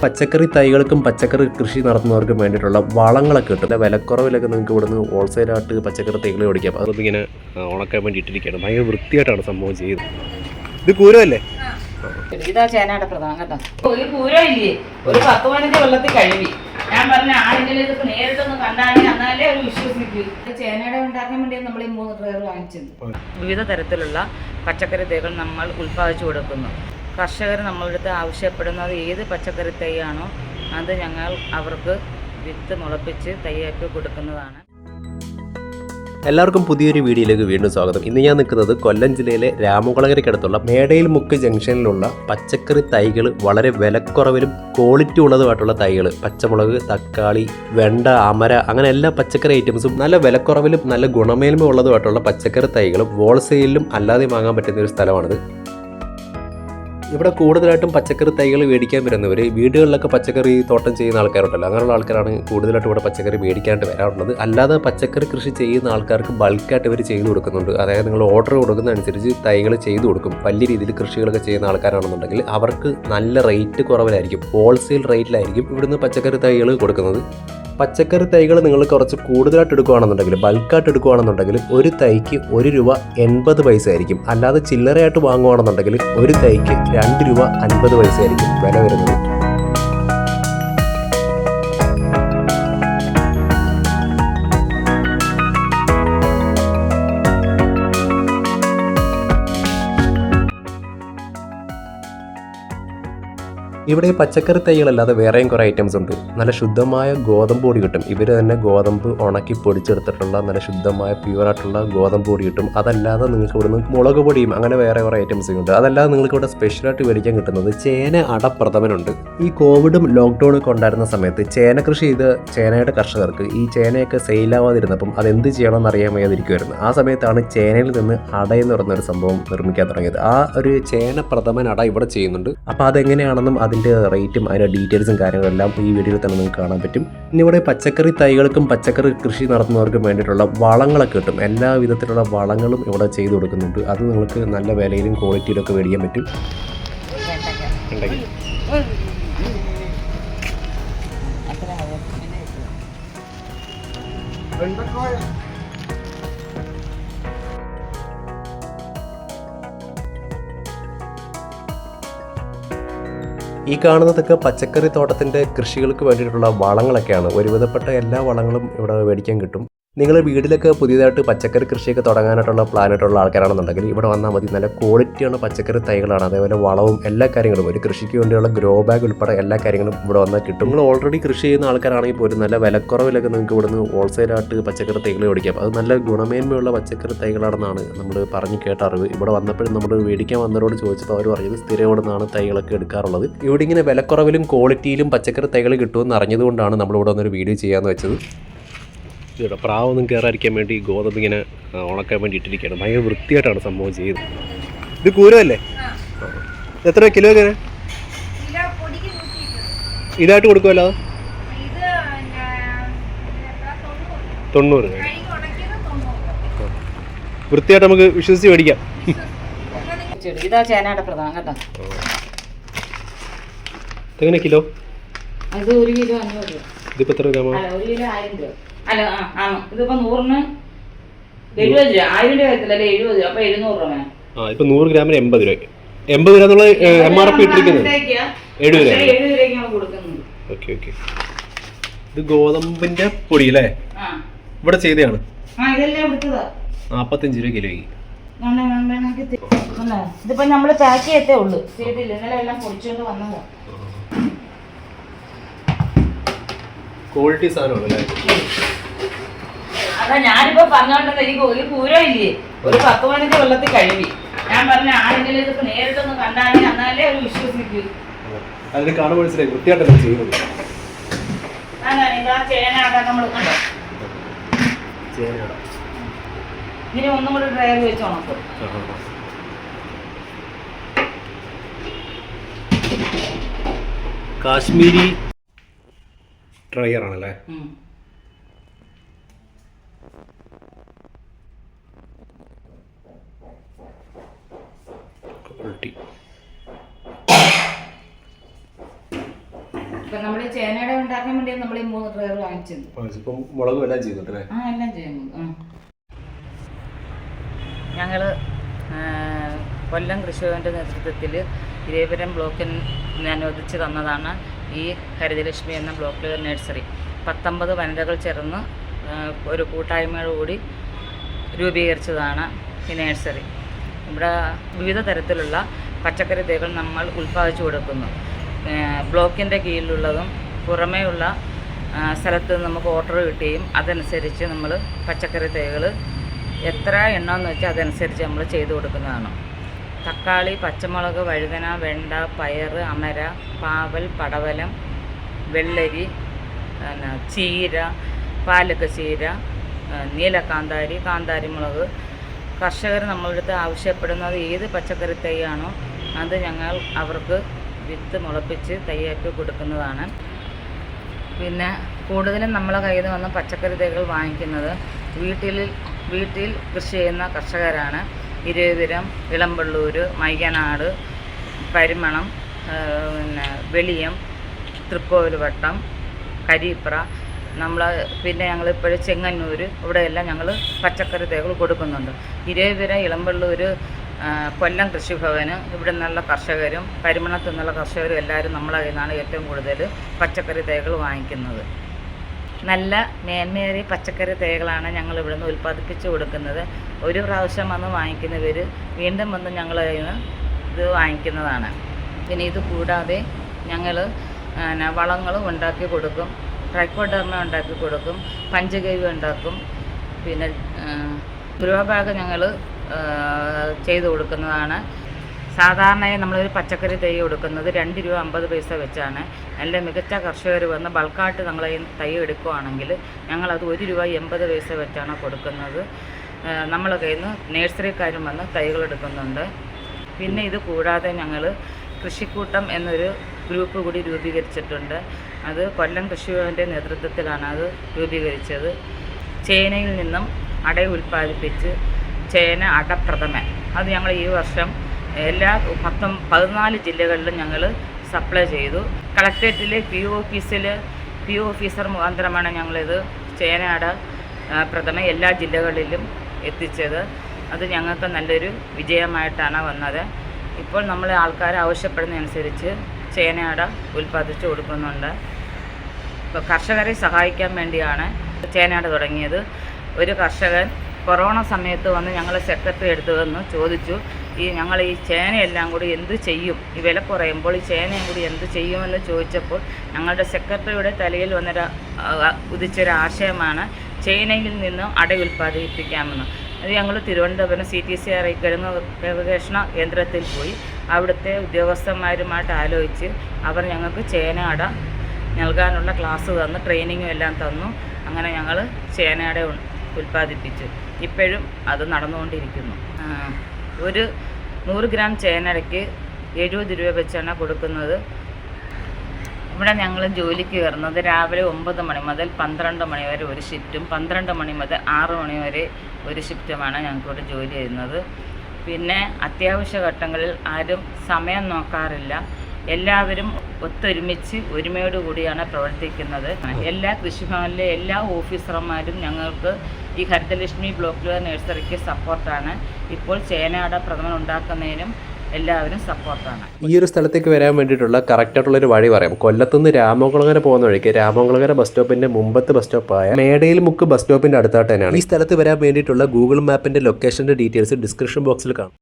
പച്ചക്കറി തൈകൾക്കും പച്ചക്കറി കൃഷി നടത്തുന്നവർക്കും വേണ്ടിയിട്ടുള്ള വളങ്ങളൊക്കെ കിട്ടും. വിലക്കുറവിലൊക്കെ നിങ്ങൾക്ക് ഇവിടുന്ന് ഹോൾസെയിലായിട്ട് പച്ചക്കറി തൈകൾ ഓടിക്കാം. അതൊന്നും ഇങ്ങനെ ഉണക്കാൻ വേണ്ടി ഇട്ടിരിക്കുകയാണ്. ഭയങ്കര വൃത്തിയായിട്ടാണ് സംഭവം ചെയ്യുന്നത്. ഇത് കൂരമല്ലേ? ഇതാ ചേനയുടെ പ്രധാനം കേട്ടോ. ഒരു കൂരം ഇല്ലേ, ഒരു 10-15 വെള്ളത്തിൽ കഴുകി. ഞാൻ പറഞ്ഞ ആരെങ്കിലും ഇതൊക്കെ നേരിട്ടൊന്ന് കണ്ടാണെങ്കിൽ എന്നാലേ അവർ വിശ്വസിക്കൂ. ചേനയുടെ ഉണ്ടാക്കാൻ വേണ്ടി നമ്മൾ ഈ 3 ട്രെയർ വാങ്ങിച്ചത്. വിവിധ തരത്തിലുള്ള പച്ചക്കറി തൈകൾ നമ്മൾ ഉൽപ്പാദിച്ചു കൊടുക്കുന്നു. കർഷകർ നമ്മളടുത്ത് ആവശ്യപ്പെടുന്നത് ഏത് പച്ചക്കറി തൈയാണോ അത് ഞങ്ങൾ അവർക്ക് വിത്ത് മുളപ്പിച്ച് തൈയാക്കി കൊടുക്കുന്നതാണ്. എല്ലാവർക്കും പുതിയൊരു വീഡിയോയിലേക്ക് വീണ്ടും സ്വാഗതം. ഇന്ന് ഞാൻ നിൽക്കുന്നത് കൊല്ലം ജില്ലയിലെ രാമകുളങ്ങരയ്ക്കടുത്തുള്ള മേടയിൽ മുക്ക് ജംഗ്ഷനിലുള്ള പച്ചക്കറി തൈകൾ വളരെ വിലക്കുറവിലും ക്വാളിറ്റി ഉള്ളതുമായിട്ടുള്ള തൈകൾ, പച്ചമുളക്, തക്കാളി, വെണ്ട, അമര, അങ്ങനെ എല്ലാ പച്ചക്കറി ഐറ്റംസും നല്ല വിലക്കുറവിലും നല്ല ഗുണമേന്മ ഉള്ളതുമായിട്ടുള്ള പച്ചക്കറി തൈകളും ഹോൾസെയിലും അല്ലാതെ വാങ്ങാൻ പറ്റുന്ന ഒരു സ്ഥലമാണിത്. ഇവിടെ കൂടുതലായിട്ടും പച്ചക്കറി തൈകൾ മേടിക്കാൻ വരുന്നവർ വീടുകളിലൊക്കെ പച്ചക്കറി തോട്ടം ചെയ്യുന്ന ആൾക്കാരുണ്ടല്ലോ, അങ്ങനെയുള്ള ആൾക്കാരാണ് കൂടുതലായിട്ടും ഇവിടെ പച്ചക്കറി മേടിക്കാനായിട്ട് വരാറുള്ളത്. അല്ലാതെ പച്ചക്കറി കൃഷി ചെയ്യുന്ന ആൾക്കാർക്ക് ബൾക്കായിട്ട് ഇവർ ചെയ്തു കൊടുക്കുന്നുണ്ട്. അതായത് നിങ്ങൾ ഓർഡർ കൊടുക്കുന്നതനുസരിച്ച് തൈകൾ ചെയ്തു കൊടുക്കും. വലിയ രീതിയിൽ കൃഷികളൊക്കെ ചെയ്യുന്ന ആൾക്കാരാണെന്നുണ്ടെങ്കിൽ അവർക്ക് നല്ല റേറ്റ് കുറവിലായിരിക്കും, ഹോൾസെയിൽ റേറ്റിലായിരിക്കും ഇവിടുന്ന് പച്ചക്കറി തൈകൾ കൊടുക്കുന്നത്. പച്ചക്കറി തൈകൾ നിങ്ങൾ കുറച്ച് കൂടുതലായിട്ട് എടുക്കുകയാണെന്നുണ്ടെങ്കിൽ, ബൾക്കായിട്ട് എടുക്കുകയാണെന്നുണ്ടെങ്കിൽ ഒരു തൈക്ക് ₹1.80 ആയിരിക്കും. അല്ലാതെ ചില്ലറയായിട്ട് വാങ്ങുകയാണെന്നുണ്ടെങ്കിൽ ഒരു തൈക്ക് ₹2.50 ആയിരിക്കും വില വരുന്നത്. ഇവിടെ പച്ചക്കറി തൈകളല്ലാതെ വേറെയും കുറേ ഐറ്റംസ് ഉണ്ട്. നല്ല ശുദ്ധമായ ഗോതമ്പ് പൊടി കിട്ടും. ഇവർ തന്നെ ഗോതമ്പ് ഉണക്കി പൊടിച്ചെടുത്തിട്ടുള്ള നല്ല ശുദ്ധമായ പ്യുവറായിട്ടുള്ള ഗോതമ്പ് പൊടി കിട്ടും. അതല്ലാതെ നിങ്ങൾക്ക് ഇവിടുന്ന് മുളക് പൊടിയും അങ്ങനെ വേറെ കുറേ ഐറ്റംസ് ഉണ്ട്. അതല്ലാതെ നിങ്ങൾക്ക് ഇവിടെ സ്പെഷ്യലായിട്ട് മേടിക്കാൻ കിട്ടുന്നത് ചേന അടപ്രഥമനുണ്ട്. ഈ കോവിഡും ലോക്ക്ഡൗണൊക്കെ ഉണ്ടായിരുന്ന സമയത്ത് ചേന കൃഷി ചെയ്ത ചേനയുടെ കർഷകർക്ക് ഈ ചേനയൊക്കെ സെയിലാവാതിരുന്നപ്പം അതെന്ത് ചെയ്യണമെന്ന് അറിയാൻ വയ്യാതിരിക്കുമായിരുന്നു. ആ സമയത്താണ് ചേനയിൽ നിന്ന് അടയെന്ന് പറയുന്നൊരു സംഭവം നിർമ്മിക്കാൻ തുടങ്ങിയത്. ആ ഒരു ചേന പ്രഥമൻ അട ഇവിടെ ചെയ്യുന്നുണ്ട്. അപ്പോൾ അതെങ്ങനെയാണെന്നും അതിൻ്റെ റേറ്റും അതിൻ്റെ ഡീറ്റെയിൽസും കാര്യങ്ങളെല്ലാം ഈ വീഡിയോയിൽ തന്നെ നിങ്ങൾക്ക് കാണാൻ പറ്റും. ഇനി ഇവിടെ പച്ചക്കറി തൈകൾക്കും പച്ചക്കറി കൃഷി നടത്തുന്നവർക്കും വേണ്ടിയിട്ടുള്ള വളങ്ങളൊക്കെ കിട്ടും. എല്ലാ വിധത്തിലുള്ള വളങ്ങളും ഇവിടെ ചെയ്തു കൊടുക്കുന്നുണ്ട്. അത് നിങ്ങൾക്ക് നല്ല വിലയിലും ക്വാളിറ്റിയിലും ഒക്കെ മേടിക്കാൻ പറ്റും. ഈ കാണുന്നതൊക്കെ പച്ചക്കറി തോട്ടത്തിൻ്റെ കൃഷികൾക്ക് വേണ്ടിയിട്ടുള്ള വളങ്ങളൊക്കെയാണ്. ഒരുവിധപ്പെട്ട എല്ലാ വളങ്ങളും ഇവിടെ മേടിക്കാൻ കിട്ടും. നിങ്ങൾ വീട്ടിലൊക്കെ പുതിയതായിട്ട് പച്ചക്കറി കൃഷിയൊക്കെ തുടങ്ങാനായിട്ടുള്ള പ്ലാനായിട്ടുള്ള ആൾക്കാരാണെന്നുണ്ടെങ്കിൽ ഇവിടെ വന്നാൽ മതി. നല്ല ക്വാളിറ്റിയുള്ള പച്ചക്കറി തൈകളാണ്. അതേപോലെ വളവും എല്ലാ കാര്യങ്ങളും, ഒരു കൃഷിക്ക് വേണ്ടിയുള്ള ഗ്രോ ബാഗ് ഉൾപ്പെടെ എല്ലാ കാര്യങ്ങളും ഇവിടെ വന്നാൽ കിട്ടും. നിങ്ങൾ ഓൾറെഡി കൃഷി ചെയ്യുന്ന ആൾക്കാരാണെങ്കിൽ പോലും നല്ല വിലക്കുറവിലൊക്കെ നിങ്ങൾക്ക് ഇവിടുന്ന് ഹോൾസെയിലായിട്ട് പച്ചക്കറി തൈകൾ മേടിക്കാം. അത് നല്ല ഗുണമേന്മയുള്ള പച്ചക്കറി തൈകളാണെന്നാണ് നമ്മൾ പറഞ്ഞു കേട്ട അറിവ്. ഇവിടെ വന്നപ്പോഴും നമ്മൾ മേടിക്കാൻ വന്നവരോട് ചോദിച്ചപ്പോൾ അവർ പറഞ്ഞത് സ്ഥിരം ഇവിടെ നിന്നാണ് തൈകളൊക്കെ എടുക്കാറുള്ളത്. ഇവിടെ ഇങ്ങനെ വിലക്കുറവിലും ക്വാളിറ്റിയിലും പച്ചക്കറി തൈകൾ കിട്ടുമെന്ന് അറിഞ്ഞതുകൊണ്ടാണ് നമ്മളിവിടെ വന്നൊരു വീഡിയോ ചെയ്യാമെന്ന് വെച്ചത്. ഇവിടെ പ്രാവൊന്നും കയറാതിരിക്കാൻ വേണ്ടി ഗോതമ്പ് ഇങ്ങനെ ഉണക്കാൻ വേണ്ടി ഇട്ടിരിക്കുകയാണ്. ഭയങ്കര വൃത്തിയായിട്ടാണ് സംഭവം ചെയ്യുന്നത്. ഇത് കൂരമല്ലേ? എത്ര കിലോ ഇങ്ങനെ ഇതായിട്ട് കൊടുക്കുമല്ലോ? 90. വൃത്തിയായിട്ട് നമുക്ക് വിശ്വസിച്ച് മേടിക്കാം. ഇതാ ചേനയുടെ പ്രധാനം കേട്ടോ. എങ്ങനെ കിലോ? അത് 1 കിലോ 500 രൂപ. ഇതിപ്പോൾ എത്ര ഗ്രാമോ? 1 കിലോ 1000 രൂപ. അല്ല ഇതിപ്പോ 100-ന് 70 രൂപ. 1000 രൂപ എത്തില്ലല്ലേ, 70 രൂപ. അപ്പൊ 700 രൂപ വേണം. ഇപ്പൊ 100 ഗ്രാമിന് 80 രൂപ. 80 രൂപ എന്നുള്ള MRP ഇട്ടിരിക്കുന്നത് 70 രൂപ കൊടുക്കുന്നത്. Okay okay. ഇത് ഗോതമ്പിന്റെ പൊടി അല്ലേ? ഇവിടെ ചെയ്തതാണ്. ഇതെല്ലാം എടുത്തതാ. 45 രൂപ കിലോയ്ക്ക്. ഇതിപ്പോ നമ്മള് പാക്ക് ചെയ്യത്തേ ഉള്ളു, ചെയ്തില്ല. ഇന്നലെ എല്ലാം പൊടിച്ചോണ്ട് വന്നതാ. ക്വാളിറ്റി സാധനമാണ്. അതാ ഞാനിപ്പോ പറഞ്ഞോണ്ടത്. എനിക്ക് ഒരു കൂരം ഇല്ലേ, ഒരു 10-15 വെള്ളത്തിൽ കഴുകി. ഞാൻ പറഞ്ഞ ആരെങ്കിലും ഇതൊക്കെ നേരിട്ടൊന്ന് കണ്ടാണെങ്കിൽ എന്നാലേ അവർ വിശ്വസിക്കൂ. അതിന് കാണാൻ മനസ്സിലായി വൃത്തിയായിട്ടല്ലേ ചെയ്യുന്നത്. ചേന ആട്ടാൻ നമ്മൾ കണ്ടോ, ഇനി ഒന്നും കൂടി ഡ്രയർ വെച്ച് ഉണക്കും. കാശ്മീരി ഡ്രയർ ആണല്ലേ? ഉരുട്ടി. ഇപ്പൊ നമ്മൾ ചേനയുടെ ഉണ്ടാക്കാൻ വേണ്ടി നമ്മൾ ഈ 3 ട്രെയർ വാങ്ങിച്ചത്. ഇപ്പം മുളകും എല്ലാം ചെയ്യുന്നുണ്ട്. എല്ലാം ചെയ്യുന്നു. ഞങ്ങൾ കൊല്ലം കൃഷിഭവൻ്റെ നേതൃത്വത്തിൽ ഇരേപുരം ബ്ലോക്കിന് അനുവദിച്ച് തന്നതാണ് ഈ ഹരിതലക്ഷ്മി എന്ന ബ്ലോക്ക് ലെവൽ നഴ്സറി. 19 വനിതകൾ ചേർന്ന് ഒരു കൂട്ടായ്മയോടുകൂടി രൂപീകരിച്ചതാണ് ഈ നഴ്സറി. ഇവിടെ വിവിധ തരത്തിലുള്ള പച്ചക്കറി തൈകൾ നമ്മൾ ഉൽപ്പാദിച്ചു കൊടുക്കുന്നു. ബ്ലോക്കിൻ്റെ കീഴിലുള്ളതും പുറമേയുള്ള സ്ഥലത്ത് നമുക്ക് ഓർഡർ കിട്ടുകയും അതനുസരിച്ച് നമ്മൾ പച്ചക്കറി തൈകൾ എത്ര എണ്ണമെന്ന് വെച്ചാൽ അതനുസരിച്ച് നമ്മൾ ചെയ്തു കൊടുക്കുന്നതാണ്. തക്കാളി, പച്ചമുളക്, വഴുതന, വെണ്ട, പയർ, അമര, പാവൽ, പടവലം, വെള്ളരി, ചീര, പാലക്ക ചീര, നീലക്കാന്താരി, കാന്താരിമുളക്. കർഷകർ നമ്മളടുത്ത് ആവശ്യപ്പെടുന്നത് ഏത് പച്ചക്കറി തൈയാണോ അത് ഞങ്ങൾ അവർക്ക് വിത്ത് മുളപ്പിച്ച് തൈയാക്കി കൊടുക്കുന്നതാണ്. പിന്നെ കൂടുതലും നമ്മളെ കയ്യിൽ നിന്ന് വന്ന പച്ചക്കറി തൈകൾ വാങ്ങിക്കുന്നത് വീട്ടിൽ കൃഷി ചെയ്യുന്ന കർഷകരാണ്. ഇരവിപുരം, ഇളമ്പള്ളൂർ, മൈകനാട്, പരിമണം, വെളിയം, തൃക്കോവിൽവട്ടം, കരിപ്ര, പിന്നെ ഞങ്ങളിപ്പോഴും ചെങ്ങന്നൂർ ഇവിടെയെല്ലാം ഞങ്ങൾ പച്ചക്കറി തൈകൾ കൊടുക്കുന്നുണ്ട്. ഇരവിപുരം, ഇളമ്പള്ളൂർ, കൊല്ലം കൃഷിഭവന് ഇവിടെ നിന്നുള്ള കർഷകരും പരിമണത്തു നിന്നുള്ള കർഷകരും എല്ലാവരും നമ്മളെ കയ്യിൽ നിന്നാണ് ഏറ്റവും കൂടുതൽ പച്ചക്കറി തൈകൾ വാങ്ങിക്കുന്നത്. നല്ല മേന്മയേറിയ പച്ചക്കറി തൈകളാണ് ഞങ്ങൾ ഇവിടെ നിന്ന് ഉൽപ്പാദിപ്പിച്ച് കൊടുക്കുന്നത്. ഒരു പ്രാവശ്യം വന്ന് വാങ്ങിക്കുന്നവർ വീണ്ടും വന്ന് ഞങ്ങൾ കയ്യിൽ നിന്ന് ഇത് വാങ്ങിക്കുന്നതാണ്. പിന്നെ ഇത് കൂടാതെ ഞങ്ങൾ വളങ്ങളും ഉണ്ടാക്കി കൊടുക്കും, ട്രൈക്കോഡർമ ഉണ്ടാക്കി കൊടുക്കും, പഞ്ചഗവ്യം ഉണ്ടാക്കും. പിന്നെ ഗ്രോ ബാഗ് ഞങ്ങൾ ചെയ്തു കൊടുക്കുന്നതാണ്. സാധാരണയായി നമ്മളൊരു പച്ചക്കറി തൈ കൊടുക്കുന്നത് 2 രൂപ 50 പൈസ വെച്ചാണ്. നല്ല മികച്ച കർഷകർ വന്ന് ബൾക്കായിട്ട് നമ്മൾ തൈ എടുക്കുകയാണെങ്കിൽ ഞങ്ങളത് 1 രൂപ 80 പൈസ വെച്ചാണ് കൊടുക്കുന്നത്. നമ്മളെ കയ്യിൽ നിന്ന് നേഴ്സറിക്കാരും വന്ന് തൈകൾ എടുക്കുന്നുണ്ട്. പിന്നെ ഇത് കൂടാതെ ഞങ്ങൾ കൃഷിക്കൂട്ടം എന്നൊരു ഗ്രൂപ്പ് കൂടി രൂപീകരിച്ചിട്ടുണ്ട്. അത് കൊല്ലം കൃഷിഭവൻ്റെ നേതൃത്വത്തിലാണ് അത് രൂപീകരിച്ചത്. ചേനയിൽ നിന്നും അട ഉൽപ്പാദിപ്പിച്ച് ചേന അടപ്രഥമൻ അത് ഞങ്ങൾ ഈ വർഷം എല്ലാ 14 ജില്ലകളിലും ഞങ്ങൾ സപ്ലൈ ചെയ്തു. കളക്ട്രേറ്റിലെ പി ഒ ഓഫീസർ മുഖാന്തരമാണ് ഞങ്ങളിത് ചേന അട പ്രഥമൻ എല്ലാ ജില്ലകളിലും എത്തിച്ചത്. അത് ഞങ്ങൾക്ക് നല്ലൊരു വിജയമായിട്ടാണ് വന്നത്. ഇപ്പോൾ നമ്മൾ ആൾക്കാർ ആവശ്യപ്പെടുന്നതനുസരിച്ച് ചേനയട ഉൽപ്പാദിച്ചു കൊടുക്കുന്നുണ്ട്. ഇപ്പോൾ കർഷകരെ സഹായിക്കാൻ വേണ്ടിയാണ് ചേനയട തുടങ്ങിയത്. ഒരു കർഷകൻ കൊറോണ സമയത്ത് വന്ന് ഞങ്ങളെ സെക്രട്ടറി എടുത്തു വന്ന് ചോദിച്ചു, ഞങ്ങൾ ഈ ചേനയെല്ലാം കൂടി എന്ത് ചെയ്യും, ഈ വില കുറയുമ്പോൾ ഈ ചേനയും കൂടി എന്ത് ചെയ്യുമെന്ന് ചോദിച്ചപ്പോൾ ഞങ്ങളുടെ സെക്രട്ടറിയുടെ തലയിൽ ഉദിച്ചൊരു ആശയമാണ് ചേനയിൽ നിന്ന് അട ഉൽപ്പാദിപ്പിക്കാമെന്ന്. അത് ഞങ്ങൾ തിരുവനന്തപുരം CTCR കിഴങ്ങ് ഗവേഷണ കേന്ദ്രത്തിൽ പോയി അവിടുത്തെ ഉദ്യോഗസ്ഥന്മാരുമായിട്ട് ആലോചിച്ച് അവർ ഞങ്ങൾക്ക് ചേന അട നൽകാനുള്ള ക്ലാസ് തന്നു, ട്രെയിനിങ്ങും എല്ലാം തന്നു. അങ്ങനെ ഞങ്ങൾ ചേനയട ഉൽപ്പാദിപ്പിച്ചു. ഇപ്പോഴും അത് നടന്നുകൊണ്ടിരിക്കുന്നു. ഒരു 100 ഗ്രാം ചേനടയ്ക്ക് 70 രൂപ വെച്ചാണ് കൊടുക്കുന്നത്. ഇവിടെ ഞങ്ങൾ ജോലിക്ക് കയറുന്നത് രാവിലെ 9 മണി മുതൽ 12 മണി വരെ ഒരു ഷിഫ്റ്റും 12 മണി മുതൽ 6 മണി വരെ ഒരു ഷിഫ്റ്റുമാണ് ഞങ്ങൾക്കിവിടെ ജോലി ചെയ്യുന്നത്. പിന്നെ അത്യാവശ്യ ഘട്ടങ്ങളിൽ ആരും സമയം നോക്കാറില്ല. എല്ലാവരും ഒത്തൊരുമിച്ച് ഒരുമയോടുകൂടിയാണ് പ്രവർത്തിക്കുന്നത്. എല്ലാ കൃഷിഭവനിലെ എല്ലാ ഓഫീസർമാരും ഞങ്ങൾക്ക് ഈ ഹരിതലക്ഷ്മി ബ്ലോക്ക് ലെവൽ നഴ്സറിക്ക് സപ്പോർട്ടാണ്. ഇപ്പോൾ ചേനയട പ്രഥമൻ ഉണ്ടാക്കുന്നതിനും എല്ലാവരും സപ്പോർട്ടാണ്. ഈ ഒരു സ്ഥലത്തേക്ക് വരാൻ വേണ്ടിയിട്ടുള്ള കറക്റ്റായിട്ടുള്ളൊരു വഴി പറയാം. കൊല്ലത്തുനിന്ന് രാമകുളങ്ങര പോകുന്ന വഴിക്ക് രാമകുളങ്ങര ബസ് സ്റ്റോപ്പിൻ്റെ മുമ്പത്തെ ബസ് സ്റ്റോപ്പായ മേടയിൽ മുക്ക് ബസ് സ്റ്റോപ്പിൻ്റെ അടുത്തായിട്ട് തന്നെയാണ്. ഈ സ്ഥലത്ത് വരാൻ വേണ്ടിയിട്ടുള്ള ഗൂഗിൾ മാപ്പിൻ്റെ ലൊക്കേഷൻ്റെ ഡീറ്റെയിൽസ് ഡിസ്ക്രിപ്ഷൻ ബോക്സിൽ കാണും.